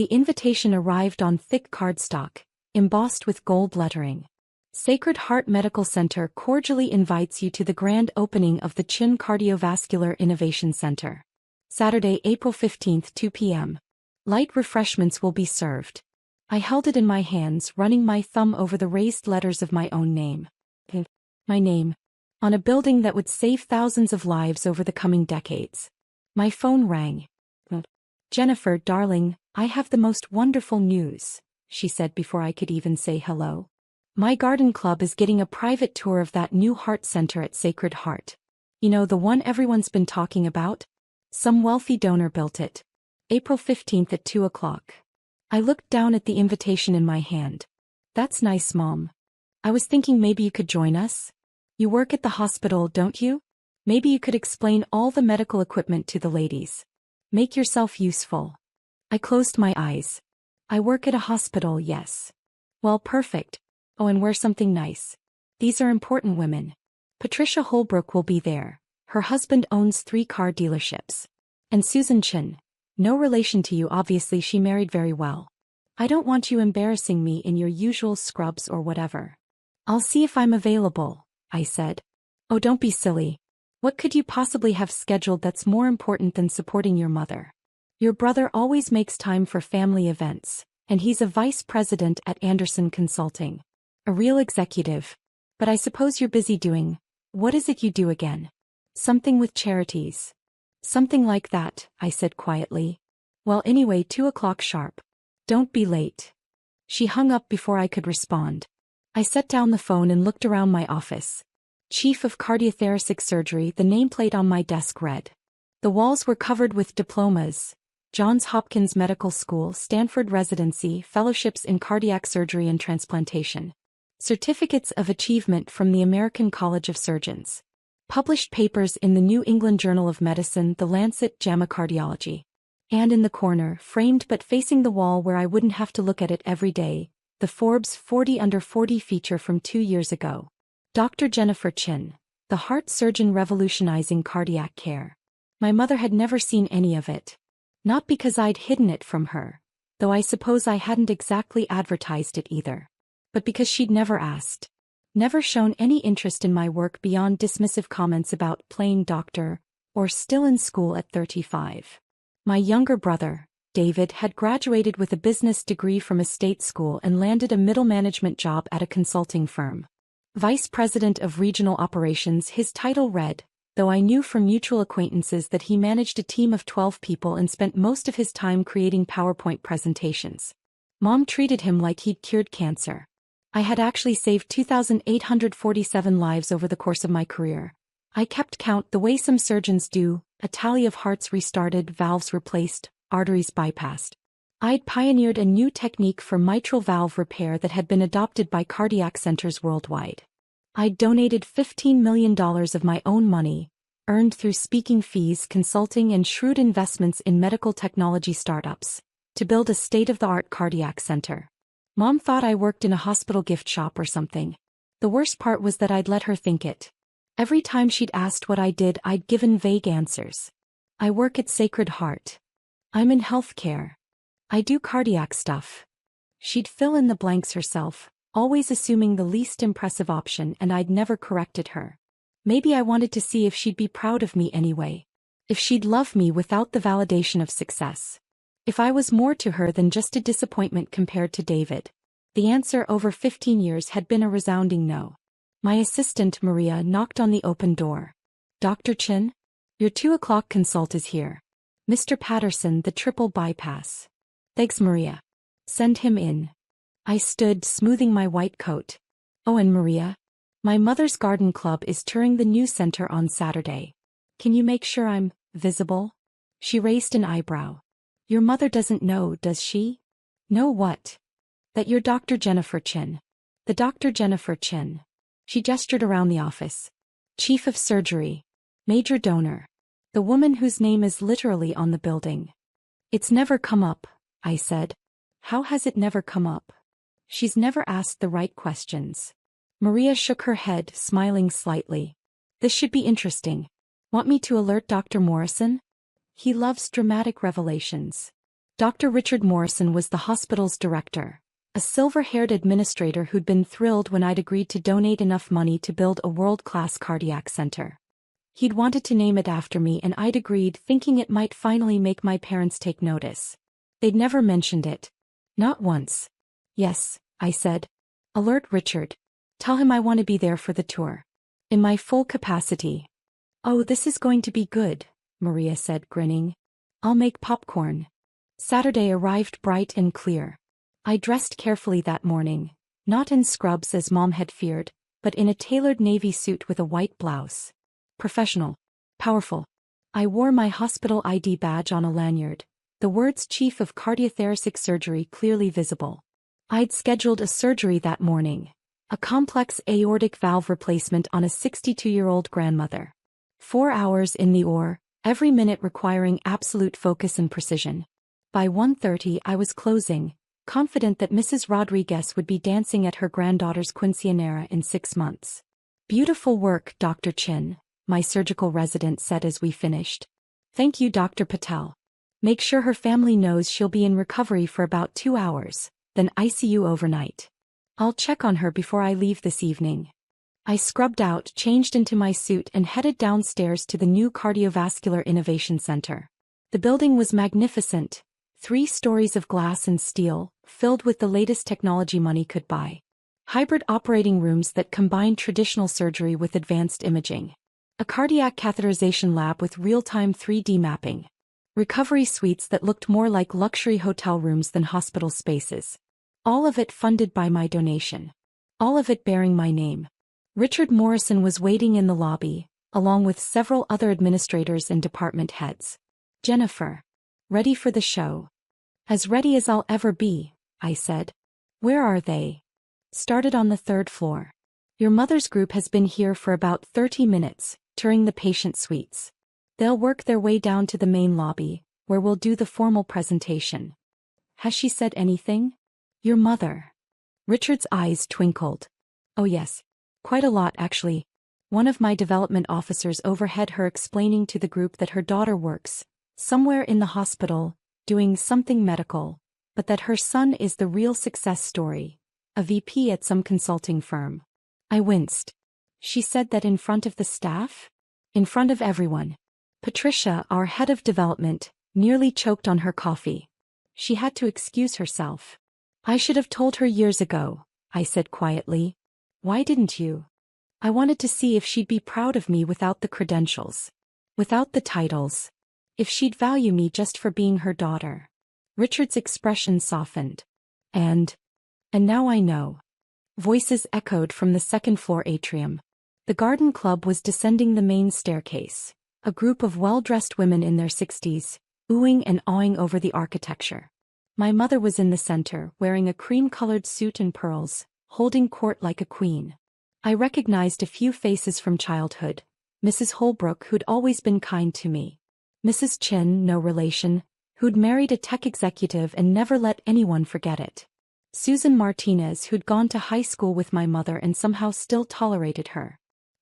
The invitation arrived on thick cardstock, embossed with gold lettering. Sacred Heart Medical Center cordially invites you to the grand opening of the Chin Cardiovascular Innovation Center. Saturday, April 15, 2 p.m. Light refreshments will be served. I held it in my hands, running my thumb over the raised letters of my own name. My name. On a building that would save thousands of lives over the coming decades. My phone rang. "Jennifer, darling, I have the most wonderful news," she said before I could even say hello. "My garden club is getting a private tour of that new heart center at Sacred Heart. You know, the one everyone's been talking about? Some wealthy donor built it. April 15th at 2 o'clock. I looked down at the invitation in my hand. "That's nice, Mom. I was thinking maybe you could join us. You work at the hospital, don't you? Maybe you could explain all the medical equipment to the ladies. Make yourself useful." I closed my eyes. "I work at a hospital, yes. Well, perfect. Oh, and wear something nice. These are important women. Patricia Holbrook will be there. Her husband owns 3 car dealerships. And Susan Chin. No relation to you, obviously. She married very well. I don't want you embarrassing me in your usual scrubs or whatever." "I'll see if I'm available," I said. "Oh, don't be silly. What could you possibly have scheduled that's more important than supporting your mother? Your brother always makes time for family events, and he's a vice president at Anderson Consulting. A real executive. But I suppose you're busy doing, what is it you do again? Something with charities." "Something like that," I said quietly. "Well, anyway, 2 o'clock sharp. Don't be late." She hung up before I could respond. I set down the phone and looked around my office. Chief of Cardiothoracic Surgery, the nameplate on my desk read. The walls were covered with diplomas: Johns Hopkins Medical School, Stanford Residency, fellowships in cardiac surgery and transplantation. Certificates of achievement from the American College of Surgeons. Published papers in the New England Journal of Medicine, The Lancet, JAMA Cardiology. And in the corner, framed but facing the wall where I wouldn't have to look at it every day, the Forbes 40 Under 40 feature from 2 years ago. Dr. Jennifer Chin, the heart surgeon revolutionizing cardiac care. My mother had never seen any of it. Not because I'd hidden it from her, though I suppose I hadn't exactly advertised it either. But because she'd never asked. Never shown any interest in my work beyond dismissive comments about playing doctor, or still in school at 35. My younger brother, David, had graduated with a business degree from a state school and landed a middle management job at a consulting firm. Vice President of Regional Operations, his title read, though I knew from mutual acquaintances that he managed a team of 12 people and spent most of his time creating PowerPoint presentations. Mom treated him like he'd cured cancer. I had actually saved 2,847 lives over the course of my career. I kept count the way some surgeons do, a tally of hearts restarted, valves replaced, arteries bypassed. I'd pioneered a new technique for mitral valve repair that had been adopted by cardiac centers worldwide. I'd donated $15 million of my own money, earned through speaking fees, consulting, and shrewd investments in medical technology startups, to build a state-of-the-art cardiac center. Mom thought I worked in a hospital gift shop or something. The worst part was that I'd let her think it. Every time she'd asked what I did, I'd given vague answers. "I work at Sacred Heart. I'm in healthcare. I do cardiac stuff." She'd fill in the blanks herself, always assuming the least impressive option, and I'd never corrected her. Maybe I wanted to see if she'd be proud of me anyway. If she'd love me without the validation of success. If I was more to her than just a disappointment compared to David. The answer over 15 years had been a resounding no. My assistant, Maria, knocked on the open door. "Dr. Chin? Your 2 o'clock consult is here. Mr. Patterson, the triple bypass." "Thanks, Maria. Send him in." I stood, smoothing my white coat. "Oh, and Maria? My mother's garden club is touring the new center on Saturday. Can you make sure I'm visible?" She raised an eyebrow. "Your mother doesn't know, does she?" "Know what?" "That you're Dr. Jennifer Chin. The Dr. Jennifer Chin." She gestured around the office. "Chief of Surgery. Major donor. The woman whose name is literally on the building." "It's never come up," I said. "How has it never come up?" "She's never asked the right questions." Maria shook her head, smiling slightly. "This should be interesting. Want me to alert Dr. Morrison? He loves dramatic revelations." Dr. Richard Morrison was the hospital's director, a silver-haired administrator who'd been thrilled when I'd agreed to donate enough money to build a world-class cardiac center. He'd wanted to name it after me and I'd agreed, thinking it might finally make my parents take notice. They'd never mentioned it. Not once. Yes, I said. Alert Richard. Tell him I want to be there for the tour. In my full capacity. Oh, this is going to be good, Maria said, grinning. I'll make popcorn. Saturday arrived bright and clear. I dressed carefully that morning, not in scrubs as Mom had feared, but in a tailored navy suit with a white blouse. Professional. Powerful. I wore my hospital ID badge on a lanyard, the words Chief of Cardiothoracic Surgery clearly visible. I'd scheduled a surgery that morning, a complex aortic valve replacement on a 62-year-old grandmother. 4 hours in the OR, every minute requiring absolute focus and precision. By 1:30 I was closing, confident that Mrs. Rodriguez would be dancing at her granddaughter's quinceañera in 6 months. Beautiful work, Dr. Chin, my surgical resident said as we finished. Thank you, Dr. Patel. Make sure her family knows she'll be in recovery for about 2 hours, then ICU overnight. I'll check on her before I leave this evening. I scrubbed out, changed into my suit and headed downstairs to the new Cardiovascular Innovation Center. The building was magnificent, 3 stories of glass and steel, filled with the latest technology money could buy. Hybrid operating rooms that combined traditional surgery with advanced imaging. A cardiac catheterization lab with real-time 3D mapping. Recovery suites that looked more like luxury hotel rooms than hospital spaces. All of it funded by my donation. All of it bearing my name. Richard Morrison was waiting in the lobby, along with several other administrators and department heads. Jennifer. Ready for the show. As ready as I'll ever be, I said. Where are they? Started on the 3rd floor. Your mother's group has been here for about 30 minutes, touring the patient suites. They'll work their way down to the main lobby, where we'll do the formal presentation. Has she said anything? Your mother. Richard's eyes twinkled. Oh yes. Quite a lot actually. One of my development officers overheard her explaining to the group that her daughter works, somewhere in the hospital, doing something medical, but that her son is the real success story, a VP at some consulting firm. I winced. She said that in front of the staff? In front of everyone. Patricia, our head of development, nearly choked on her coffee. She had to excuse herself. I should have told her years ago, I said quietly. Why didn't you? I wanted to see if she'd be proud of me without the credentials. Without the titles. If she'd value me just for being her daughter. Richard's expression softened. And now I know. Voices echoed from the 2nd floor atrium. The garden club was descending the main staircase. A group of well-dressed women in their 60s, oohing and awing over the architecture. My mother was in the center, wearing a cream-colored suit and pearls, holding court like a queen. I recognized a few faces from childhood. Mrs. Holbrook, who'd always been kind to me. Mrs. Chin, no relation, who'd married a tech executive and never let anyone forget it. Susan Martinez, who'd gone to high school with my mother and somehow still tolerated her.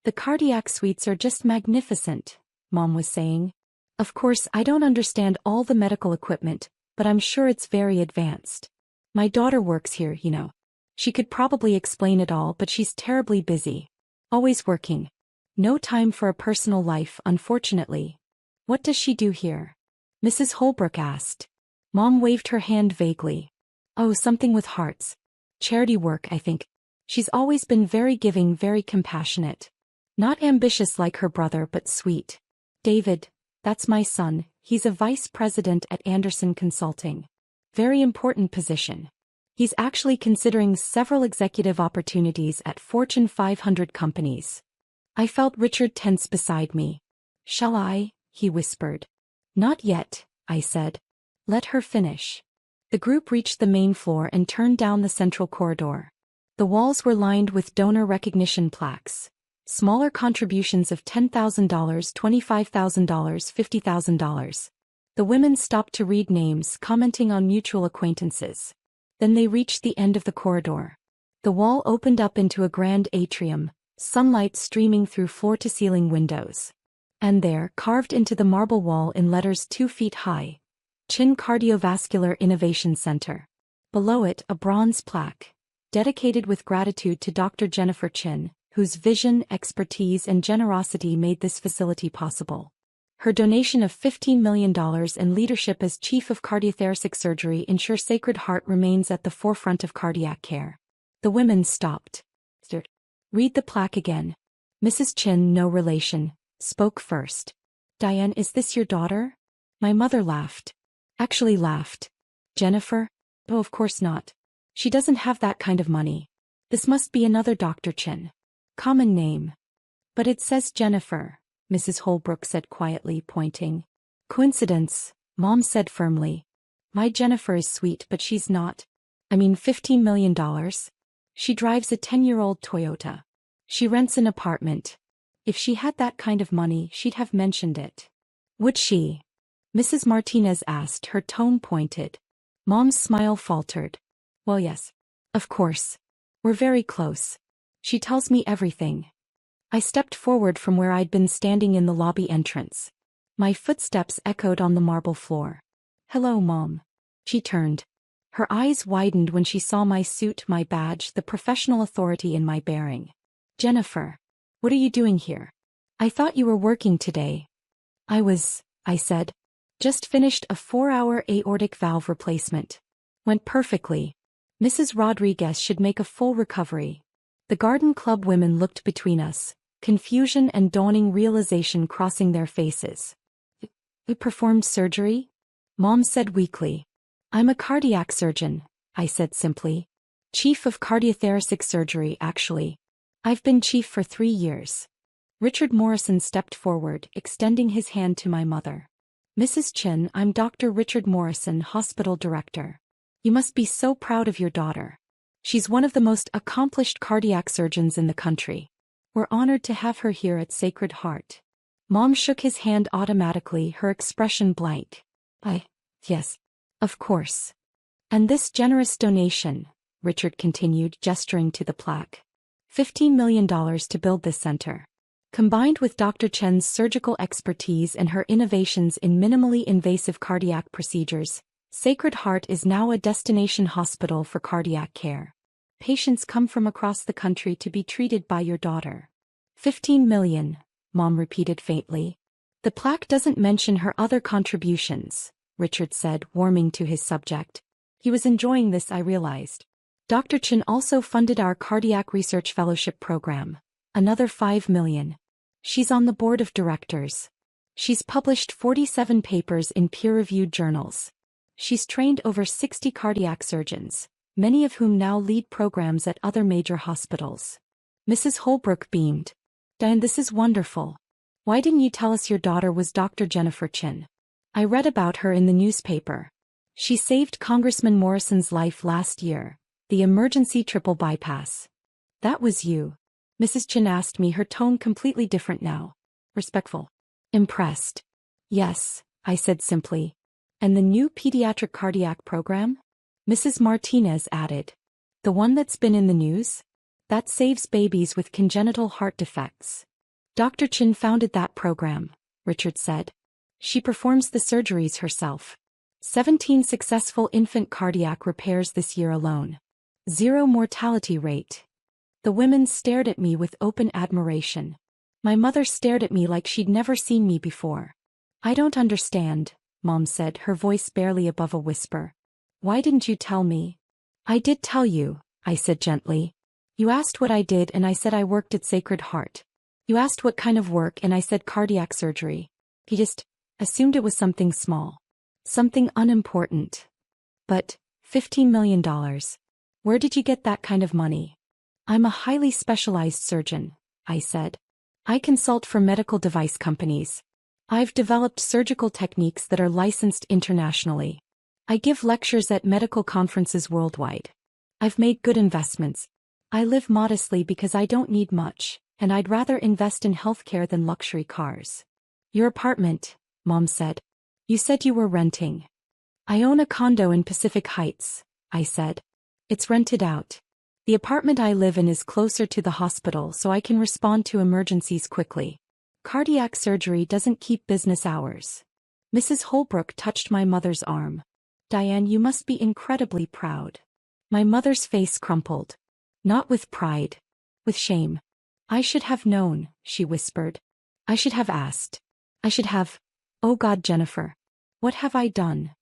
The cardiac suites are just magnificent, Mom was saying. Of course, I don't understand all the medical equipment, but I'm sure it's very advanced. My daughter works here, you know. She could probably explain it all, but she's terribly busy. Always working. No time for a personal life, unfortunately. What does she do here? Mrs. Holbrook asked. Mom waved her hand vaguely. Oh, something with hearts. Charity work, I think. She's always been very giving, very compassionate. Not ambitious like her brother, but sweet. David, that's my son, he's a vice president at Anderson Consulting. Very important position. He's actually considering several executive opportunities at Fortune 500 companies. I felt Richard tense beside me. Shall I? He whispered. Not yet, I said. Let her finish. The group reached the main floor and turned down the central corridor. The walls were lined with donor recognition plaques. Smaller contributions of $10,000, $25,000, $50,000. The women stopped to read names, commenting on mutual acquaintances. Then they reached the end of the corridor. The wall opened up into a grand atrium, sunlight streaming through floor-to-ceiling windows. And there, carved into the marble wall in letters 2 feet high, Chin Cardiovascular Innovation Center. Below it, a bronze plaque, dedicated with gratitude to Dr. Jennifer Chin, whose vision, expertise, and generosity made this facility possible. Her donation of $15 million and leadership as Chief of Cardiothoracic Surgery ensure Sacred Heart remains at the forefront of cardiac care. The women stopped. Read the plaque again. Mrs. Chin, no relation, spoke first. Diane, is this your daughter? My mother laughed. Actually laughed. Jennifer? Oh, of course not. She doesn't have that kind of money. This must be another Dr. Chin. Common name. But it says Jennifer, Mrs. Holbrook said quietly, pointing. Coincidence, Mom said firmly. My Jennifer is sweet, but she's not. I mean, $15 million. She drives a 10-year-old Toyota. She rents an apartment. If she had that kind of money, she'd have mentioned it. Would she? Mrs. Martinez asked, her tone pointed. Mom's smile faltered. Well, yes. Of course. We're very close. She tells me everything. I stepped forward from where I'd been standing in the lobby entrance. My footsteps echoed on the marble floor. Hello, Mom. She turned. Her eyes widened when she saw my suit, my badge, the professional authority in my bearing. Jennifer. What are you doing here? I thought you were working today. I said. Just finished a 4-hour aortic valve replacement. Went perfectly. Mrs. Rodriguez should make a full recovery. The Garden Club women looked between us, confusion and dawning realization crossing their faces. You performed surgery? Mom said weakly. I'm a cardiac surgeon, I said simply. Chief of Cardiothoracic Surgery, actually. I've been chief for 3 years. Richard Morrison stepped forward, extending his hand to my mother. Mrs. Chin, I'm Dr. Richard Morrison, hospital director. You must be so proud of your daughter. She's one of the most accomplished cardiac surgeons in the country. We're honored to have her here at Sacred Heart. Mom shook his hand automatically, her expression blank. Yes. Of course. And this generous donation, Richard continued, gesturing to the plaque. $15 million to build this center. Combined with Dr. Chen's surgical expertise and her innovations in minimally invasive cardiac procedures, Sacred Heart is now a destination hospital for cardiac care. Patients come from across the country to be treated by your daughter. 15 million, Mom repeated faintly. The plaque doesn't mention her other contributions, Richard said, warming to his subject. He was enjoying this, I realized. Dr. Chin also funded our Cardiac Research Fellowship program. Another 5 million. She's on the board of directors. She's published 47 papers in peer-reviewed journals. She's trained over 60 cardiac surgeons, many of whom now lead programs at other major hospitals. Mrs. Holbrook beamed. Diane, this is wonderful. Why didn't you tell us your daughter was Dr. Jennifer Chin? I read about her in the newspaper. She saved Congressman Morrison's life last year, the emergency triple bypass. That was you. Mrs. Chin asked me, her tone completely different now. Respectful. Impressed. Yes, I said simply. And the new pediatric cardiac program? Mrs. Martinez added. The one that's been in the news? That saves babies with congenital heart defects. Dr. Chin founded that program, Richard said. She performs the surgeries herself. 17 successful infant cardiac repairs this year alone. 0 mortality rate. The women stared at me with open admiration. My mother stared at me like she'd never seen me before. I don't understand, Mom said, her voice barely above a whisper. Why didn't you tell me? I did tell you, I said gently. You asked what I did and I said I worked at Sacred Heart. You asked what kind of work and I said cardiac surgery. He just assumed it was something small. Something unimportant. But, $15 million. Where did you get that kind of money? I'm a highly specialized surgeon, I said. I consult for medical device companies. I've developed surgical techniques that are licensed internationally. I give lectures at medical conferences worldwide. I've made good investments. I live modestly because I don't need much, and I'd rather invest in healthcare than luxury cars. Your apartment, Mom said. You said you were renting. I own a condo in Pacific Heights, I said. It's rented out. The apartment I live in is closer to the hospital so I can respond to emergencies quickly. Cardiac surgery doesn't keep business hours. Mrs. Holbrook touched my mother's arm. Diane, you must be incredibly proud. My mother's face crumpled. Not with pride. With shame. I should have known, she whispered. I should have asked. I should have. Oh God, Jennifer. What have I done?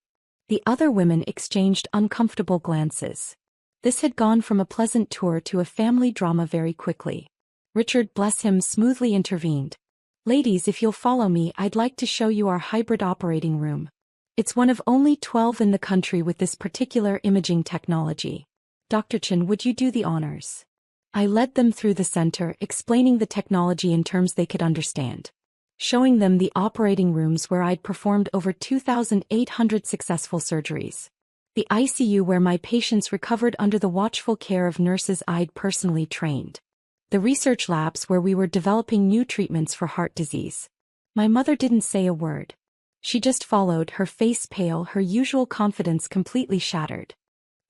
The other women exchanged uncomfortable glances. This had gone from a pleasant tour to a family drama very quickly. Richard, bless him, smoothly intervened. Ladies, if you'll follow me, I'd like to show you our hybrid operating room. It's one of only 12 in the country with this particular imaging technology. Dr. Chen, would you do the honors? I led them through the center, explaining the technology in terms they could understand. Showing them the operating rooms where I'd performed over 2,800 successful surgeries. The ICU where my patients recovered under the watchful care of nurses I'd personally trained. The research labs where we were developing new treatments for heart disease. My mother didn't say a word. She just followed, her face pale, her usual confidence completely shattered.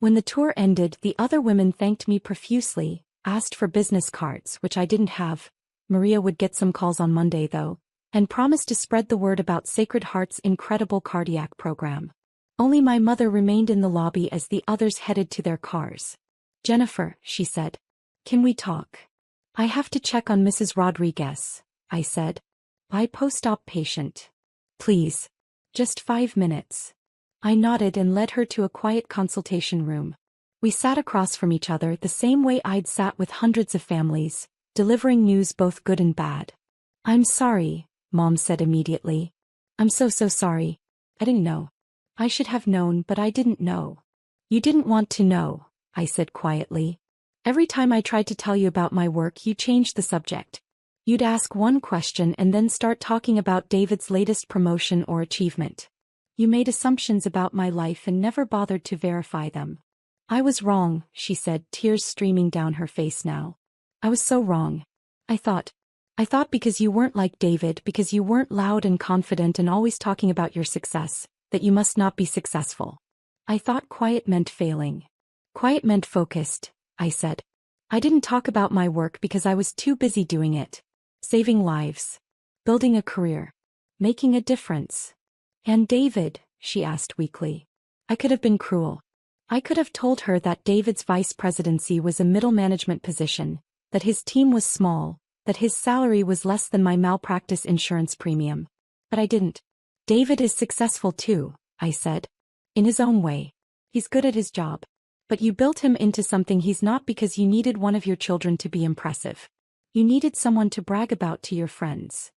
When the tour ended, the other women thanked me profusely, asked for business cards, which I didn't have. Maria would get some calls on Monday though, and promised to spread the word about Sacred Heart's incredible cardiac program. Only my mother remained in the lobby as the others headed to their cars. Jennifer, she said. Can we talk? I have to check on Mrs. Rodriguez, I said. By post-op patient. Please. Just 5 minutes. I nodded and led her to a quiet consultation room. We sat across from each other the same way I'd sat with hundreds of families, delivering news both good and bad. I'm sorry, Mom said immediately. I'm so sorry. I didn't know. I should have known, but I didn't know. You didn't want to know, I said quietly. Every time I tried to tell you about my work, you changed the subject. You'd ask one question and then start talking about David's latest promotion or achievement. You made assumptions about my life and never bothered to verify them. I was wrong, she said, tears streaming down her face now. I was so wrong. I thought because you weren't like David, because you weren't loud and confident and always talking about your success, that you must not be successful. I thought quiet meant failing. Quiet meant focused, I said. I didn't talk about my work because I was too busy doing it. Saving lives. Building a career. Making a difference. And David, she asked weakly. I could have been cruel. I could have told her that David's vice presidency was a middle management position, that his team was small, that his salary was less than my malpractice insurance premium. But I didn't. David is successful too, I said. In his own way. He's good at his job. But you built him into something he's not because you needed one of your children to be impressive. You needed someone to brag about to your friends.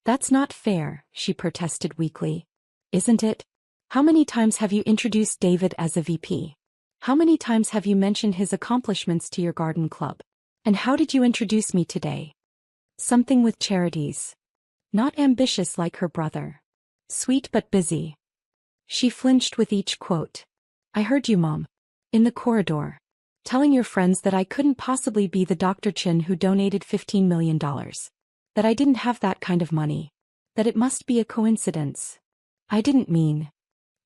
That's not fair, she protested weakly. Isn't it? How many times have you introduced David as a VP? How many times have you mentioned his accomplishments to your garden club? And how did you introduce me today? Something with charities. Not ambitious like her brother. Sweet but busy. She flinched with each quote. I heard you, Mom. In the corridor. Telling your friends that I couldn't possibly be the Dr. Chen who donated $15 million. That I didn't have that kind of money. That it must be a coincidence. I didn't mean.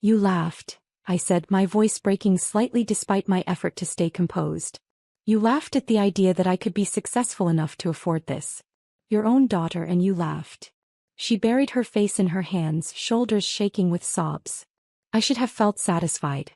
You laughed, I said, my voice breaking slightly despite my effort to stay composed. You laughed at the idea that I could be successful enough to afford this. Your own daughter, and you laughed. She buried her face in her hands, shoulders shaking with sobs. I should have felt satisfied.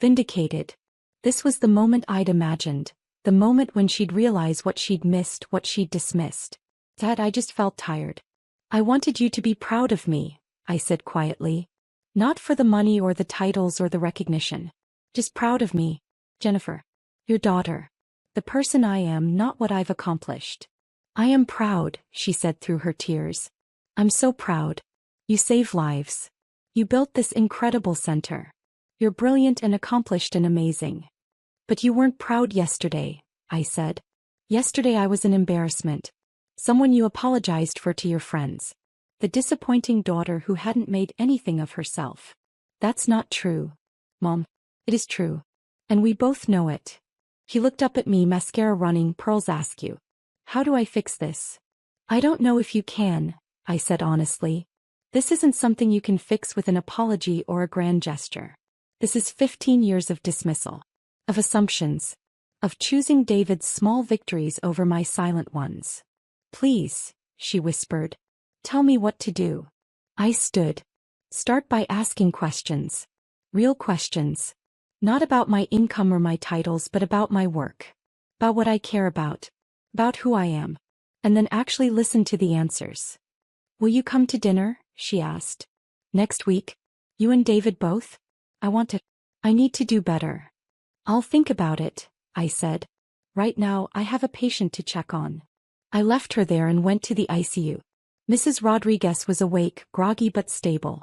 Vindicated. This was the moment I'd imagined, the moment when she'd realize what she'd missed, what she'd dismissed. Dad, I just felt tired. I wanted you to be proud of me, I said quietly. Not for the money or the titles or the recognition. Just proud of me, Jennifer. Your daughter. The person I am, not what I've accomplished. I am proud, she said through her tears. I'm so proud. You save lives. You built this incredible center. You're brilliant and accomplished and amazing. But you weren't proud yesterday, I said. Yesterday I was an embarrassment. Someone you apologized for to your friends. The disappointing daughter who hadn't made anything of herself. That's not true. Mom. It is true. And we both know it. He looked up at me, mascara running, pearls askew. How do I fix this? I don't know if you can, I said honestly. This isn't something you can fix with an apology or a grand gesture. This is 15 years of dismissal. Of assumptions. Of choosing David's small victories over my silent ones. Please, she whispered. Tell me what to do. I stood. Start by asking questions. Real questions. Not about my income or my titles, but about my work. About what I care about. About who I am. And then actually listen to the answers. Will you come to dinner? She asked. Next week? You and David both? I need to do better. I'll think about it, I said. Right now, I have a patient to check on. I left her there and went to the ICU. Mrs. Rodriguez was awake, groggy but stable.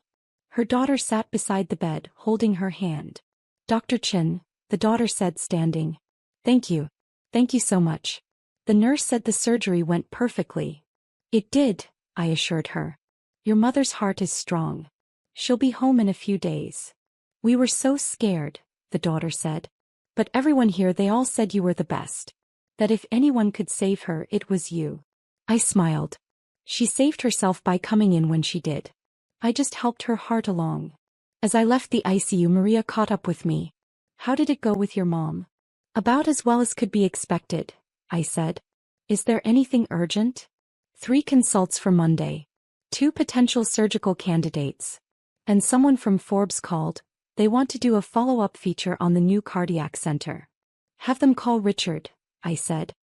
Her daughter sat beside the bed, holding her hand. Dr. Chin, the daughter said, standing. Thank you. Thank you so much. The nurse said the surgery went perfectly. It did, I assured her. Your mother's heart is strong. She'll be home in a few days. We were so scared, the daughter said. But everyone here, they all said you were the best. That if anyone could save her, it was you. I smiled. She saved herself by coming in when she did. I just helped her heart along. As I left the ICU, Maria caught up with me. How did it go with your mom? About as well as could be expected, I said. Is there anything urgent? 3 consults for Monday. 2 potential surgical candidates. And someone from Forbes called. They want to do a follow-up feature on the new cardiac center. Have them call Richard, I said.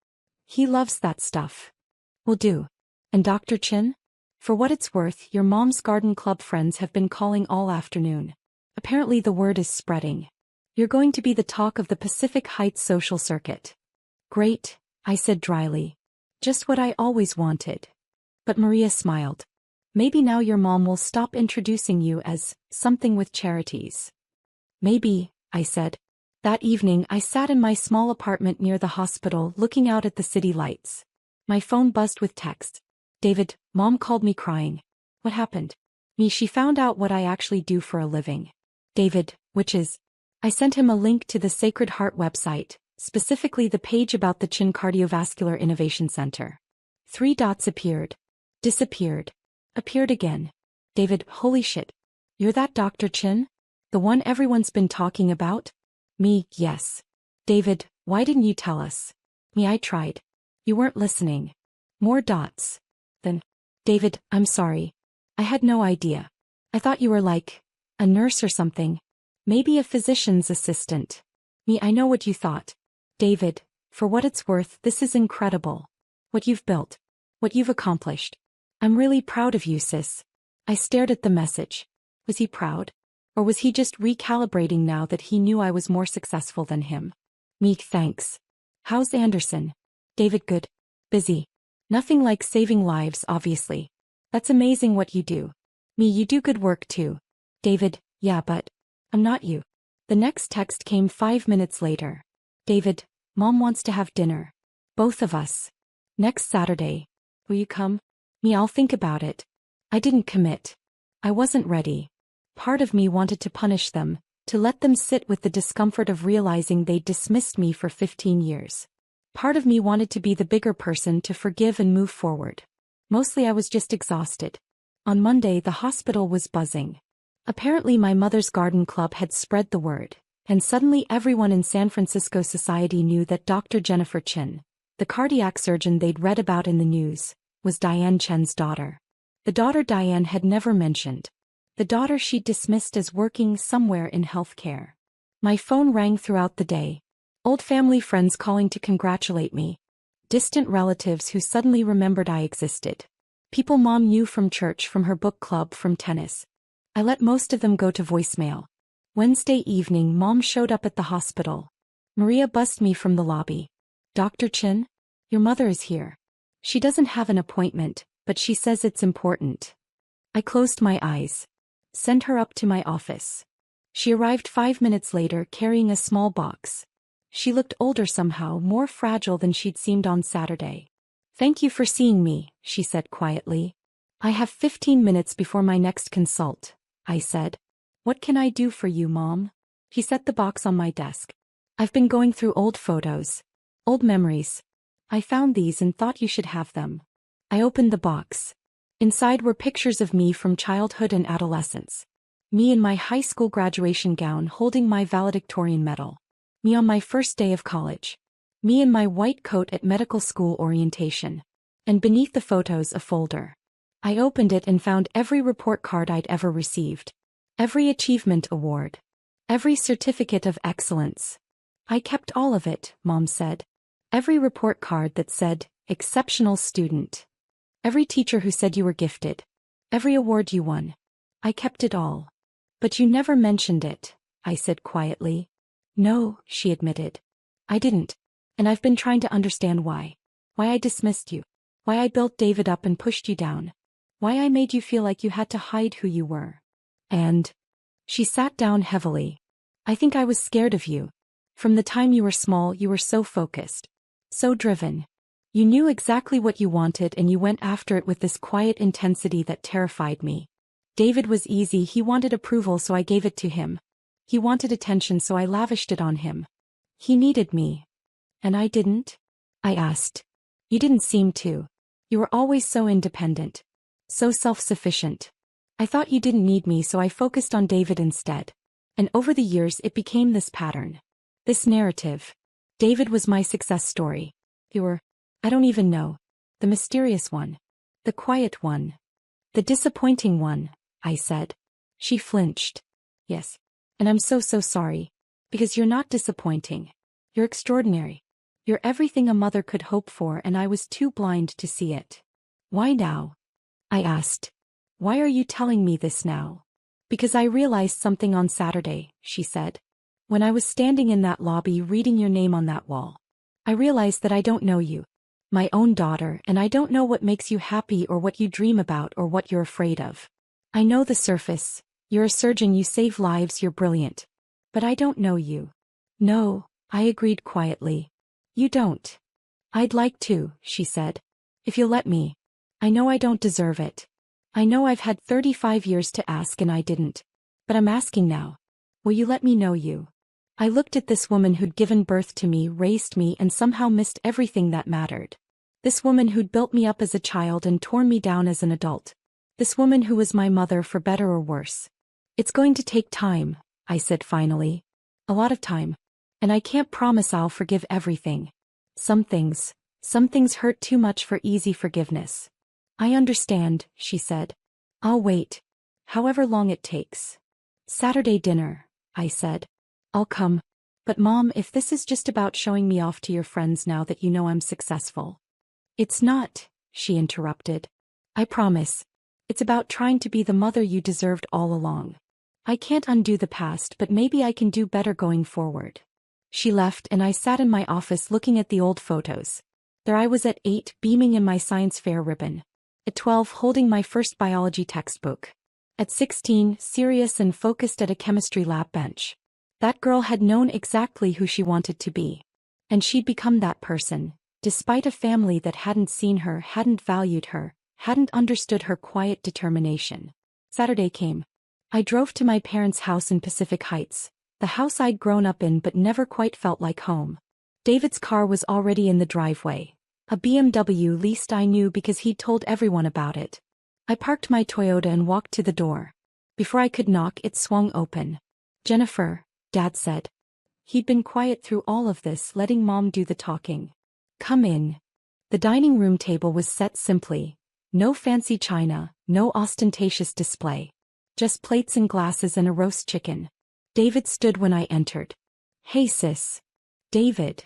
He loves that stuff. Will do. And Dr. Chin? For what it's worth, your mom's garden club friends have been calling all afternoon. Apparently the word is spreading. You're going to be the talk of the Pacific Heights social circuit. Great, I said dryly. Just what I always wanted. But Maria smiled. Maybe now your mom will stop introducing you as something with charities. Maybe, I said. That evening I sat in my small apartment near the hospital looking out at the city lights. My phone buzzed with text. David, Mom called me crying. What happened? Me, she found out what I actually do for a living. David, which is? I sent him a link to the Sacred Heart website, specifically the page about the Chin Cardiovascular Innovation Center. 3 dots appeared. Disappeared. Appeared again. David, holy shit. You're that Dr. Chin? The one everyone's been talking about? Me, yes. David, why didn't you tell us? Me, I tried. You weren't listening. More dots. Then, David, I'm sorry. I had no idea. I thought you were like a nurse or something. Maybe a physician's assistant. Me, I know what you thought. David, for what it's worth, this is incredible. What you've built. What you've accomplished. I'm really proud of you, sis. I stared at the message. Was he proud? Or was he just recalibrating now that he knew I was more successful than him? Me, thanks. How's Anderson? David, good. Busy. Nothing like saving lives, obviously. That's amazing what you do. Me, you do good work too. David, yeah, but I'm not you. The next text came 5 minutes later. David, Mom wants to have dinner. Both of us. Next Saturday. Will you come? Me, I'll think about it. I didn't commit. I wasn't ready. Part of me wanted to punish them, to let them sit with the discomfort of realizing they'd dismissed me for 15 years. Part of me wanted to be the bigger person to forgive and move forward. Mostly I was just exhausted. On Monday the hospital was buzzing. Apparently my mother's garden club had spread the word, and suddenly everyone in San Francisco society knew that Dr. Jennifer Chin, the cardiac surgeon they'd read about in the news, was Diane Chen's daughter. The daughter Diane had never mentioned. The daughter she'd dismissed as working somewhere in healthcare. My phone rang throughout the day. Old family friends calling to congratulate me. Distant relatives who suddenly remembered I existed. People Mom knew from church, from her book club, from tennis. I let most of them go to voicemail. Wednesday evening Mom showed up at the hospital. Maria buzzed me from the lobby. Dr. Chin? Your mother is here. She doesn't have an appointment, but she says it's important. I closed my eyes. Sent her up to my office. She arrived 5 minutes later carrying a small box. She looked older somehow, more fragile than she'd seemed on Saturday. Thank you for seeing me, she said quietly. I have 15 minutes before my next consult, I said. What can I do for you, Mom? He set the box on my desk. I've been going through old photos. Old memories. I found these and thought you should have them. I opened the box. Inside were pictures of me from childhood and adolescence. Me in my high school graduation gown holding my valedictorian medal. Me on my first day of college. Me in my white coat at medical school orientation. And beneath the photos a folder. I opened it and found every report card I'd ever received. Every achievement award. Every certificate of excellence. I kept all of it, Mom said. Every report card that said, exceptional student. Every teacher who said you were gifted. Every award you won. I kept it all. But you never mentioned it, I said quietly. No, she admitted. I didn't. And I've been trying to understand why. Why I dismissed you. Why I built David up and pushed you down. Why I made you feel like you had to hide who you were. And she sat down heavily. I think I was scared of you. From the time you were small, you were so focused. So driven. You knew exactly what you wanted and you went after it with this quiet intensity that terrified me. David was easy, he wanted approval so I gave it to him. He wanted attention so I lavished it on him. He needed me. And I didn't? I asked. You didn't seem to. You were always so independent. So self-sufficient. I thought you didn't need me so I focused on David instead. And over the years it became this pattern. This narrative. David was my success story. You were, I don't even know. The mysterious one. The quiet one. The disappointing one, I said. She flinched. Yes. And I'm so sorry. Because you're not disappointing. You're extraordinary. You're everything a mother could hope for and I was too blind to see it. Why now? I asked. Why are you telling me this now? Because I realized something on Saturday, she said. When I was standing in that lobby reading your name on that wall. I realized that I don't know you. My own daughter, and I don't know what makes you happy or what you dream about or what you're afraid of. I know the surface. You're a surgeon, you save lives, you're brilliant. But I don't know you. No, I agreed quietly. You don't. I'd like to, she said. If you'll let me. I know I don't deserve it. I know I've had 35 years to ask and I didn't. But I'm asking now. Will you let me know you? I looked at this woman who'd given birth to me, raised me, and somehow missed everything that mattered. This woman who'd built me up as a child and torn me down as an adult. This woman who was my mother for better or worse. It's going to take time, I said finally. A lot of time. And I can't promise I'll forgive everything. Some things hurt too much for easy forgiveness. I understand, she said. I'll wait. However long it takes. Saturday dinner, I said. I'll come. But Mom, if this is just about showing me off to your friends now that you know I'm successful. It's not, she interrupted. I promise. It's about trying to be the mother you deserved all along. I can't undo the past, but maybe I can do better going forward. She left and I sat in my office looking at the old photos. There I was at 8, beaming in my science fair ribbon. At 12, holding my first biology textbook. At 16, serious and focused at a chemistry lab bench. That girl had known exactly who she wanted to be. And she'd become that person, despite a family that hadn't seen her, hadn't valued her, hadn't understood her quiet determination. Saturday came. I drove to my parents' house in Pacific Heights, the house I'd grown up in but never quite felt like home. David's car was already in the driveway. A BMW leased I knew because he'd told everyone about it. I parked my Toyota and walked to the door. Before I could knock, it swung open. Jennifer, Dad said. He'd been quiet through all of this, letting Mom do the talking. Come in. The dining room table was set simply. No fancy china, no ostentatious display. Just plates and glasses and a roast chicken. David stood when I entered. Hey sis. David.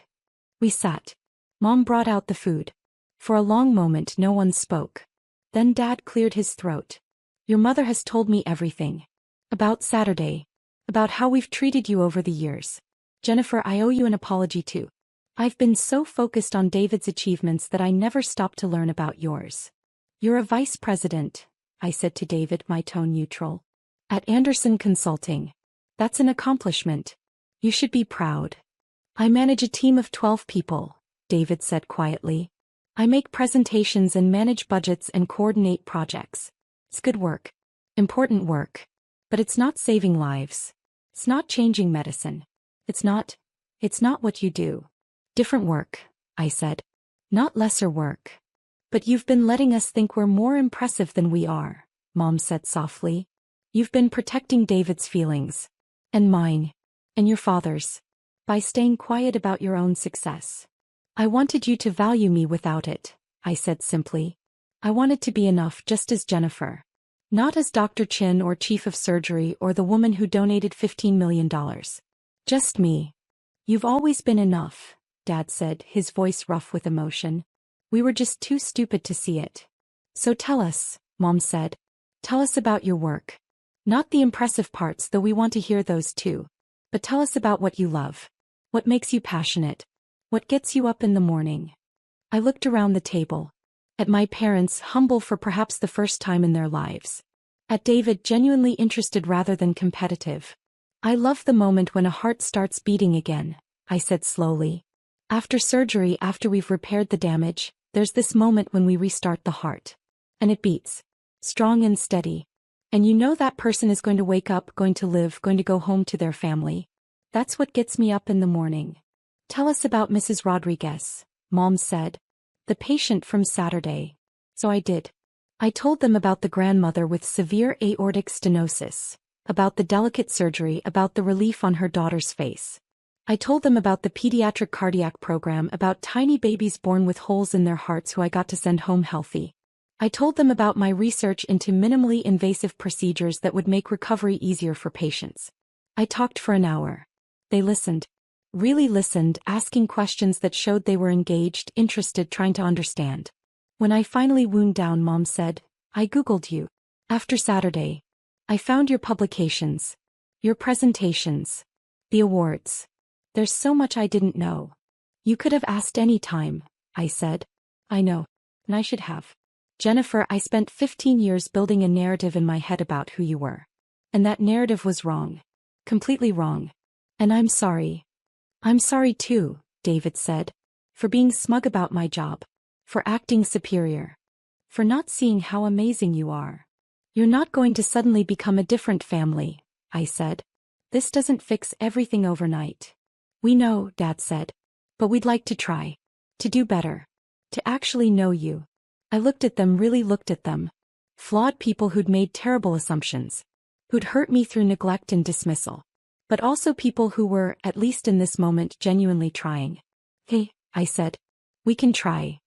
We sat. Mom brought out the food. For a long moment no one spoke. Then Dad cleared his throat. Your mother has told me everything. About Saturday. About how we've treated you over the years. Jennifer, I owe you an apology too. I've been so focused on David's achievements that I never stopped to learn about yours. You're a vice president, I said to David, my tone neutral. At Anderson Consulting. That's an accomplishment. You should be proud. I manage a team of 12 people, David said quietly. I make presentations and manage budgets and coordinate projects. It's good work. Important work. But it's not saving lives. It's not changing medicine. It's not what you do. Different work, I said. Not lesser work. But you've been letting us think we're more impressive than we are, Mom said softly. You've been protecting David's feelings. And mine. And your father's. By staying quiet about your own success. I wanted you to value me without it, I said simply. I wanted to be enough just as Jennifer. Not as Dr. Chin or chief of surgery or the woman who donated $15 million. Just me. You've always been enough, Dad said, his voice rough with emotion. We were just too stupid to see it. So tell us, Mom said. Tell us about your work. Not the impressive parts, though we want to hear those too. But tell us about what you love. What makes you passionate? What gets you up in the morning? I looked around the table. At my parents, humble for perhaps the first time in their lives. At David, genuinely interested rather than competitive. I love the moment when a heart starts beating again, I said slowly. After surgery, after we've repaired the damage, there's this moment when we restart the heart. And it beats. Strong and steady. And you know that person is going to wake up, going to live, going to go home to their family. That's what gets me up in the morning. Tell us about Mrs. Rodriguez, Mom said. The patient from Saturday. So I did. I told them about the grandmother with severe aortic stenosis, about the delicate surgery, about the relief on her daughter's face. I told them about the pediatric cardiac program, about tiny babies born with holes in their hearts who I got to send home healthy. I told them about my research into minimally invasive procedures that would make recovery easier for patients. I talked for an hour. They listened. Really listened, asking questions that showed they were engaged, interested, trying to understand. When I finally wound down, Mom said, I Googled you. After Saturday. I found your publications. Your presentations. The awards. There's so much I didn't know. You could have asked any time, I said. I know. And I should have. Jennifer, I spent 15 years building a narrative in my head about who you were. And that narrative was wrong. Completely wrong. And I'm sorry. I'm sorry too, David said. For being smug about my job. For acting superior. For not seeing how amazing you are. You're not going to suddenly become a different family, I said. This doesn't fix everything overnight. We know, Dad said. But we'd like to try. To do better. To actually know you. I looked at them, really looked at them. Flawed people who'd made terrible assumptions. Who'd hurt me through neglect and dismissal. But also people who were, at least in this moment, genuinely trying. Hey, I said. We can try.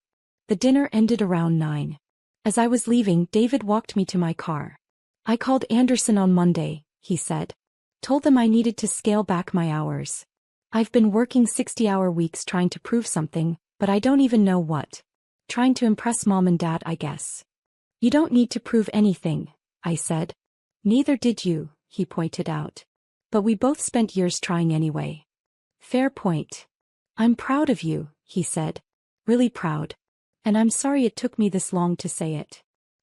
The dinner ended around 9. As I was leaving, David walked me to my car. I called Anderson on Monday, he said. Told them I needed to scale back my hours. I've been working 60-hour weeks trying to prove something, but I don't even know what. Trying to impress Mom and Dad, I guess. You don't need to prove anything, I said. Neither did you, he pointed out. But we both spent years trying anyway. Fair point. I'm proud of you, he said. Really proud. And I'm sorry it took me this long to say it.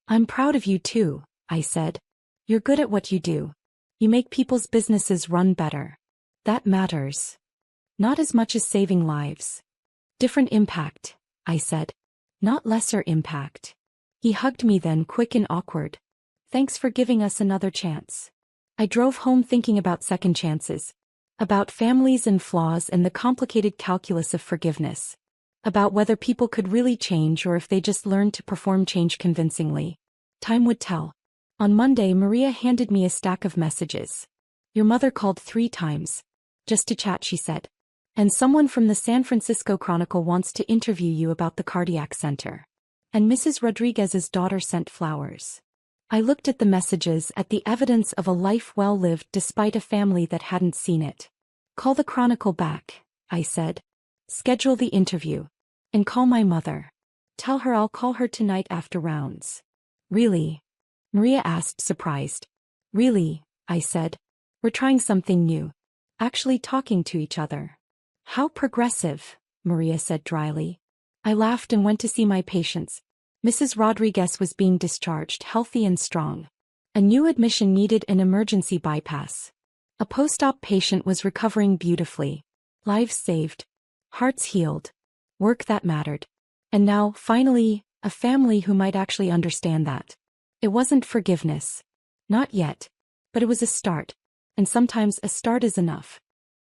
I'm proud of you too, I said. You're good at what you do. You make people's businesses run better. That matters. Not as much as saving lives. Different impact, I said. Not lesser impact. He hugged me then, quick and awkward. Thanks for giving us another chance. I drove home thinking about second chances. About families and flaws and the complicated calculus of forgiveness. About whether people could really change or if they just learned to perform change convincingly. Time would tell. On Monday, Maria handed me a stack of messages. Your mother called 3 times. Just to chat, she said. And someone from the San Francisco Chronicle wants to interview you about the cardiac center. And Mrs. Rodriguez's daughter sent flowers. I looked at the messages, at the evidence of a life well lived despite a family that hadn't seen it. Call the Chronicle back, I said. Schedule the interview. And call my mother. Tell her I'll call her tonight after rounds. Really? Maria asked, surprised. Really, I said. We're trying something new. Actually talking to each other. How progressive, Maria said dryly. I laughed and went to see my patients. Mrs. Rodriguez was being discharged, healthy and strong. A new admission needed an emergency bypass. A post-op patient was recovering beautifully. Lives saved. Hearts healed. Work that mattered. And now, finally, a family who might actually understand that. It wasn't forgiveness. Not yet. But it was a start. And sometimes a start is enough.